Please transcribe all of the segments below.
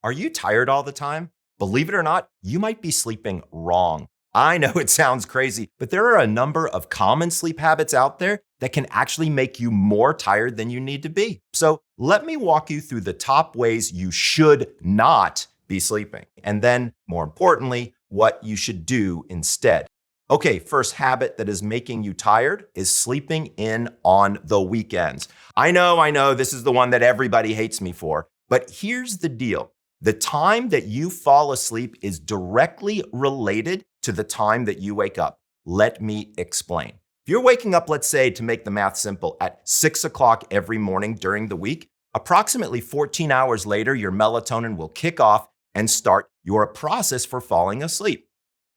Are you tired all the time? Believe it or not, you might be sleeping wrong. I know it sounds crazy, but there are a number of common sleep habits out there that can actually make you more tired than you need to be. So let me walk you through the top ways you should not be sleeping. And then, more importantly, what you should do instead. Okay, first habit that is making you tired is sleeping in on the weekends. I know, this is the one that everybody hates me for, but here's the deal. The time that you fall asleep is directly related to the time that you wake up. Let me explain. If you're waking up, let's say, to make the math simple, at 6 o'clock every morning during the week, approximately 14 hours later, your melatonin will kick off and start your process for falling asleep.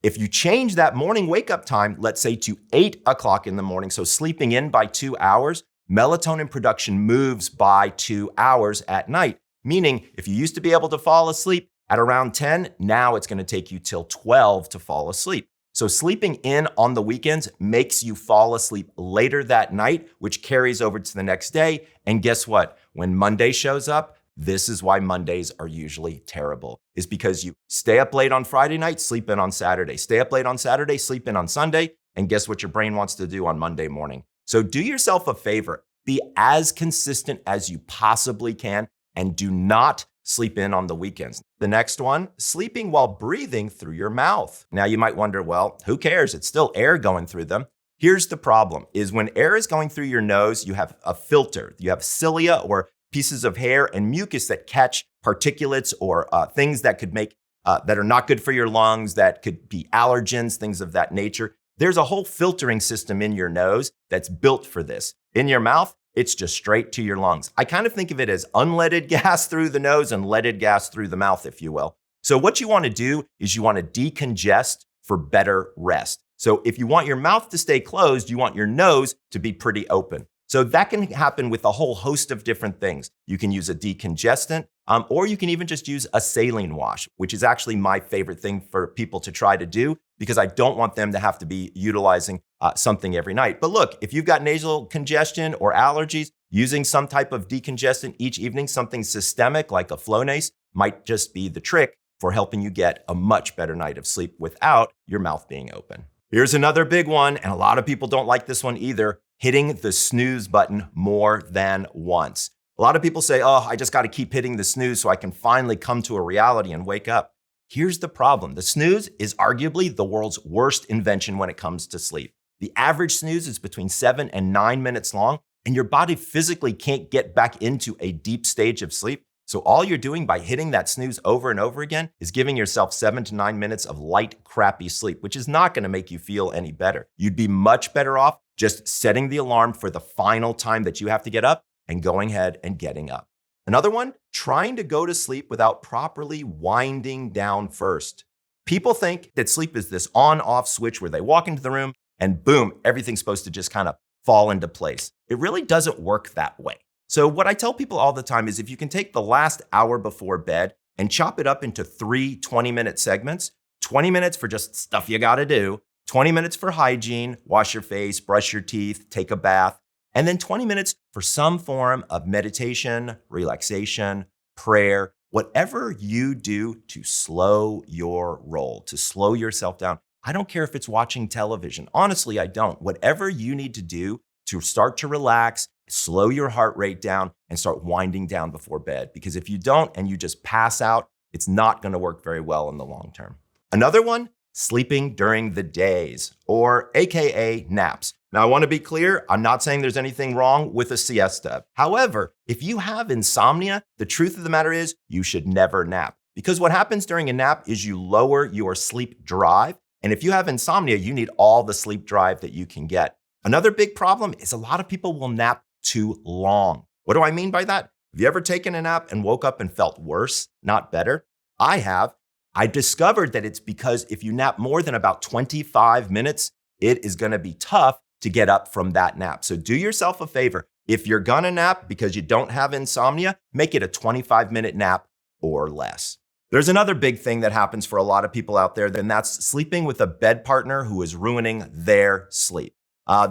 If you change that morning wake-up time, let's say to 8 o'clock in the morning, so sleeping in by 2 hours, melatonin production moves by 2 hours at night. Meaning, if you used to be able to fall asleep at around 10, now it's going to take you till 12 to fall asleep. So sleeping in on the weekends makes you fall asleep later that night, which carries over to the next day. And guess what? When Monday shows up, this is why Mondays are usually terrible, is because you stay up late on Friday night, sleep in on Saturday, stay up late on Saturday, sleep in on Sunday, and guess what your brain wants to do on Monday morning? So do yourself a favor, be as consistent as you possibly can, and do not sleep in on the weekends. The next one, sleeping while breathing through your mouth. Now you might wonder, well, who cares? It's still air going through them. Here's the problem, is when air is going through your nose, you have a filter. You have cilia or pieces of hair and mucus that catch particulates or things that could make, that are not good for your lungs, that could be allergens, things of that nature. There's a whole filtering system in your nose that's built for this. In your mouth, it's just straight to your lungs. I kind of think of it as unleaded gas through the nose and leaded gas through the mouth, if you will. So what you want to do is you want to decongest for better rest. So if you want your mouth to stay closed, you want your nose to be pretty open. So that can happen with a whole host of different things. You can use a decongestant, or you can even just use a saline wash, which is actually my favorite thing for people to try to do because I don't want them to have to be utilizing something every night. But look, if you've got nasal congestion or allergies, using some type of decongestant each evening, something systemic like a Flonase, might just be the trick for helping you get a much better night of sleep without your mouth being open. Here's another big one, and a lot of people don't like this one either, hitting the snooze button more than once. A lot of people say, oh, I just got to keep hitting the snooze so I can finally come to a reality and wake up. Here's the problem. The snooze is arguably the world's worst invention when it comes to sleep. The average snooze is between 7 and 9 minutes long, and your body physically can't get back into a deep stage of sleep. So all you're doing by hitting that snooze over and over again is giving yourself 7 to 9 minutes of light, crappy sleep, which is not going to make you feel any better. You'd be much better off just setting the alarm for the final time that you have to get up and going ahead and getting up. Another one, trying to go to sleep without properly winding down first. People think that sleep is this on-off switch where they walk into the room and boom, everything's supposed to just kind of fall into place. It really doesn't work that way. So what I tell people all the time is if you can take the last hour before bed and chop it up into 3 20-minute segments, 20 minutes for just stuff you got to do, 20 minutes for hygiene, wash your face, brush your teeth, take a bath, and then 20 minutes for some form of meditation, relaxation, prayer, whatever you do to slow your roll, to slow yourself down. I don't care if it's watching television. Honestly, I don't. Whatever you need to do to start to relax, slow your heart rate down, and start winding down before bed. Because if you don't and you just pass out, it's not going to work very well in the long term. Another one, sleeping during the days, or AKA naps. Now, I want to be clear, I'm not saying there's anything wrong with a siesta. However, if you have insomnia, the truth of the matter is you should never nap. Because what happens during a nap is you lower your sleep drive. And if you have insomnia, you need all the sleep drive that you can get. Another big problem is a lot of people will nap too long. What do I mean by that? Have you ever taken a nap and woke up and felt worse, not better? I have. I discovered that it's because if you nap more than about 25 minutes, it is going to be tough to get up from that nap. So do yourself a favor. If you're going to nap because you don't have insomnia, make it a 25-minute nap or less. There's another big thing that happens for a lot of people out there, and that's sleeping with a bed partner who is ruining their sleep.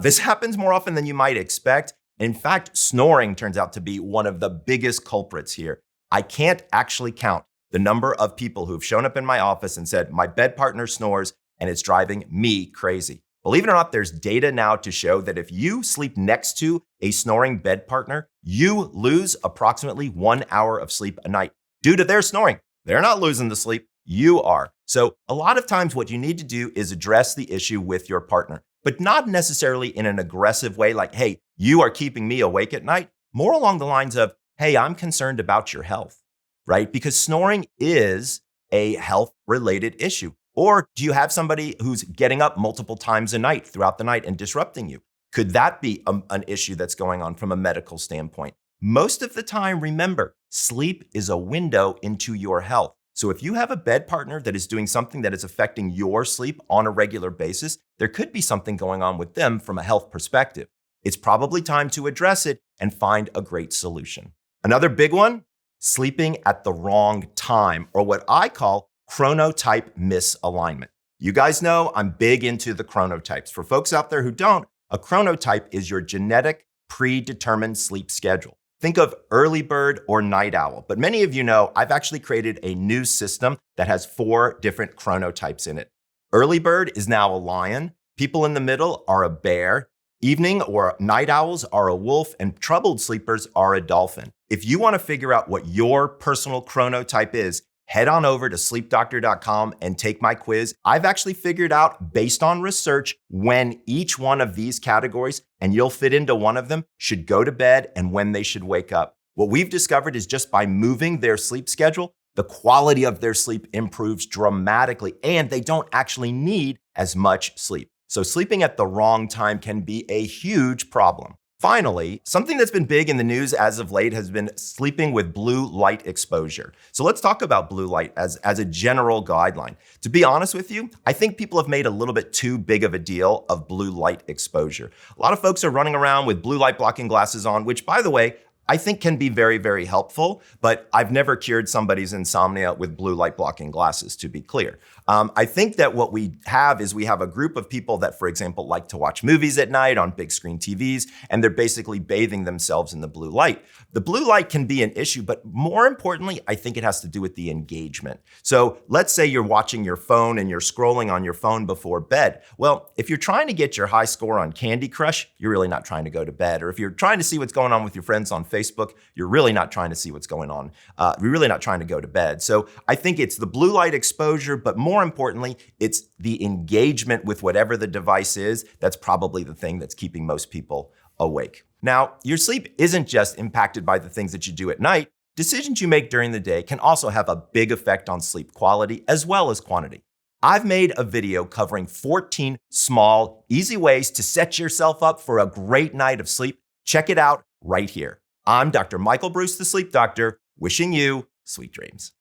This happens more often than you might expect. In fact, snoring turns out to be one of the biggest culprits here. I can't actually count the number of people who've shown up in my office and said, my bed partner snores and it's driving me crazy. Believe it or not, there's data now to show that if you sleep next to a snoring bed partner, you lose approximately 1 hour of sleep a night due to their snoring. They're not losing the sleep, you are. So a lot of times what you need to do is address the issue with your partner, but not necessarily in an aggressive way like, hey, you are keeping me awake at night. More along the lines of, hey, I'm concerned about your health, right? Because snoring is a health-related issue. Or do you have somebody who's getting up multiple times a night throughout the night and disrupting you? Could that be an issue that's going on from a medical standpoint? Most of the time, remember, sleep is a window into your health. So if you have a bed partner that is doing something that is affecting your sleep on a regular basis, there could be something going on with them from a health perspective. It's probably time to address it and find a great solution. Another big one, sleeping at the wrong time, or what I call chronotype misalignment. You guys know I'm big into the chronotypes. For folks out there who don't, a chronotype is your genetic predetermined sleep schedule. Think of early bird or night owl. But many of you know I've actually created a new system that has 4 different chronotypes in it. Early bird is now a lion. People in the middle are a bear. Evening or night owls are a wolf, and troubled sleepers are a dolphin. If you want to figure out what your personal chronotype is, head on over to sleepdoctor.com and take my quiz. I've actually figured out, based on research, when each one of these categories, and you'll fit into one of them, should go to bed and when they should wake up. What we've discovered is just by moving their sleep schedule, the quality of their sleep improves dramatically, and they don't actually need as much sleep. So sleeping at the wrong time can be a huge problem. Finally, something that's been big in the news as of late has been sleeping with blue light exposure. So let's talk about blue light as a general guideline. To be honest with you, I think people have made a little bit too big of a deal of blue light exposure. A lot of folks are running around with blue light blocking glasses on, which, by the way, I think can be very, very helpful, but I've never cured somebody's insomnia with blue light blocking glasses, to be clear. I think that what we have is we have a group of people that, for example, like to watch movies at night on big screen TVs, and they're basically bathing themselves in the blue light. The blue light can be an issue, but more importantly, I think it has to do with the engagement. So let's say you're watching your phone and you're scrolling on your phone before bed. Well, if you're trying to get your high score on Candy Crush, you're really not trying to go to bed. Or if you're trying to see what's going on with your friends on Facebook, you're really not trying to see what's going on. You're really not trying to go to bed. So I think it's the blue light exposure, but more importantly, it's the engagement with whatever the device is. That's probably the thing that's keeping most people awake. Now, your sleep isn't just impacted by the things that you do at night. Decisions you make during the day can also have a big effect on sleep quality as well as quantity. I've made a video covering 14 small, easy ways to set yourself up for a great night of sleep. Check it out right here. I'm Dr. Michael Breus, the Sleep Doctor, wishing you sweet dreams.